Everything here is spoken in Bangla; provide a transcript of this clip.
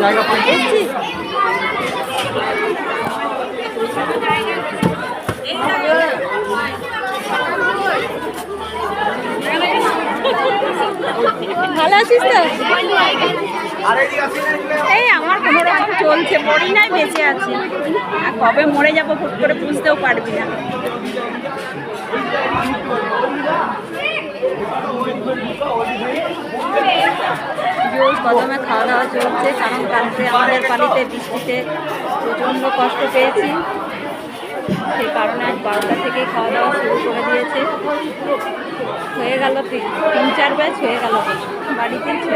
জায়গা পাচ্ছি ভালো আছিস তো? এই আমার কোনো রকম চলছে, মরি নাই বেঁচে আছি, আর কবে মরে যাবো হুট করে বুঝতেও পারবি না। জোর কদমে খাওয়া দাওয়া চলছে, কারণ কালকে আমাদের পানিতে বৃষ্টিতে প্রচণ্ড কষ্ট পেয়েছি, সেই কারণে আজ 12টা থেকেই খাওয়া দাওয়া শুরু করে দিয়েছে। হয়ে গেল 3-4 ব্যাচ হয়ে গেল, বাড়িতেই ছিল।